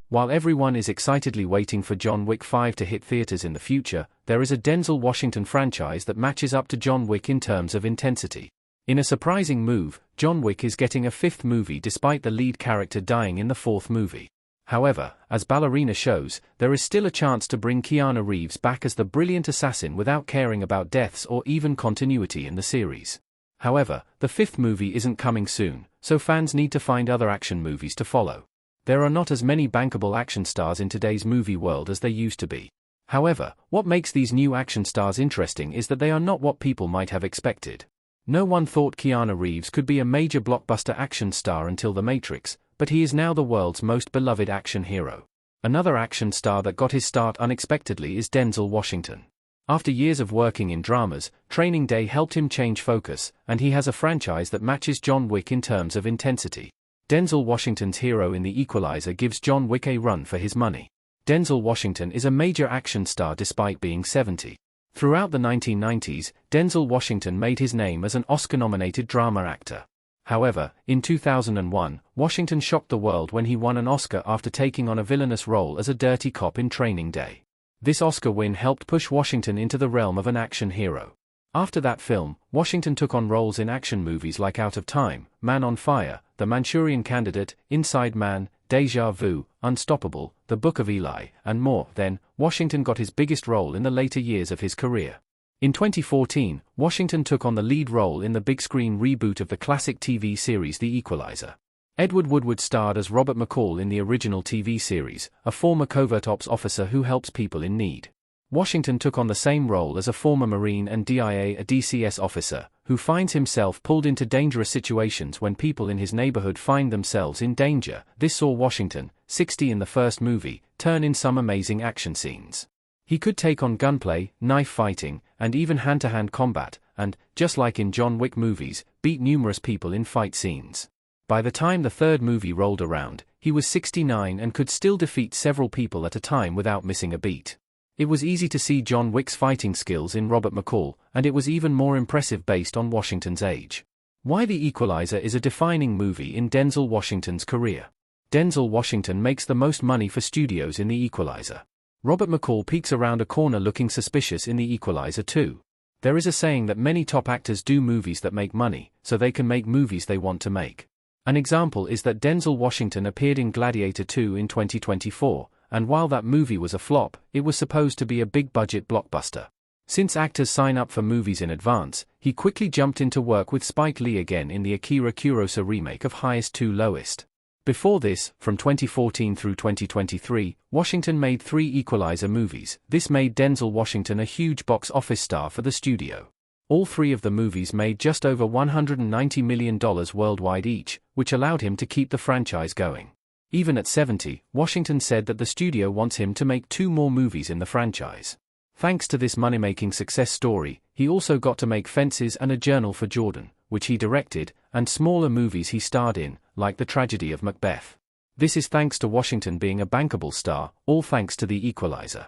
While everyone is excitedly waiting for John Wick 5 to hit theaters in the future, there is a Denzel Washington franchise that matches up to John Wick in terms of intensity. In a surprising move, John Wick is getting a fifth movie despite the lead character dying in the fourth movie. However, as Ballerina shows, there is still a chance to bring Keanu Reeves back as the brilliant assassin without caring about deaths or even continuity in the series. However, the fifth movie isn't coming soon, so fans need to find other action movies to follow. There are not as many bankable action stars in today's movie world as there used to be. However, what makes these new action stars interesting is that they are not what people might have expected. No one thought Keanu Reeves could be a major blockbuster action star until The Matrix, but he is now the world's most beloved action hero. Another action star that got his start unexpectedly is Denzel Washington. After years of working in dramas, Training Day helped him change focus, and he has a franchise that matches John Wick in terms of intensity. Denzel Washington's hero in The Equalizer gives John Wick a run for his money. Denzel Washington is a major action star despite being 70. Throughout the 1990s, Denzel Washington made his name as an Oscar-nominated drama actor. However, in 2001, Washington shocked the world when he won an Oscar after taking on a villainous role as a dirty cop in Training Day. This Oscar win helped push Washington into the realm of an action hero. After that film, Washington took on roles in action movies like Out of Time, Man on Fire, The Manchurian Candidate, Inside Man, Deja Vu, Unstoppable, The Book of Eli, and more. Then, Washington got his biggest role in the later years of his career. In 2014, Washington took on the lead role in the big-screen reboot of the classic TV series The Equalizer. Edward Woodward starred as Robert McCall in the original TV series, a former covert ops officer who helps people in need. Washington took on the same role as a former Marine and DIA, a DCS officer, who finds himself pulled into dangerous situations when people in his neighborhood find themselves in danger. This saw Washington, 60 in the first movie, turn in some amazing action scenes. He could take on gunplay, knife fighting, and even hand-to-hand combat, and, just like in John Wick movies, beat numerous people in fight scenes. By the time the third movie rolled around, he was 69 and could still defeat several people at a time without missing a beat. It was easy to see John Wick's fighting skills in Robert McCall, and it was even more impressive based on Washington's age. Why The Equalizer is a defining movie in Denzel Washington's career. Denzel Washington makes the most money for studios in The Equalizer. Robert McCall peeks around a corner looking suspicious in The Equalizer too. There is a saying that many top actors do movies that make money, so they can make movies they want to make. An example is that Denzel Washington appeared in Gladiator 2 in 2024, and while that movie was a flop, it was supposed to be a big-budget blockbuster. Since actors sign up for movies in advance, he quickly jumped into work with Spike Lee again in the Akira Kurosawa remake of Highest to Lowest. Before this, from 2014 through 2023, Washington made 3 Equalizer movies. This made Denzel Washington a huge box office star for the studio. All 3 of the movies made just over $190 million worldwide each, which allowed him to keep the franchise going. Even at 70, Washington said that the studio wants him to make 2 more movies in the franchise. Thanks to this money-making success story, he also got to make Fences and A Journal for Jordan, which he directed, and smaller movies he starred in, like The Tragedy of Macbeth. This is thanks to Washington being a bankable star, all thanks to The Equalizer.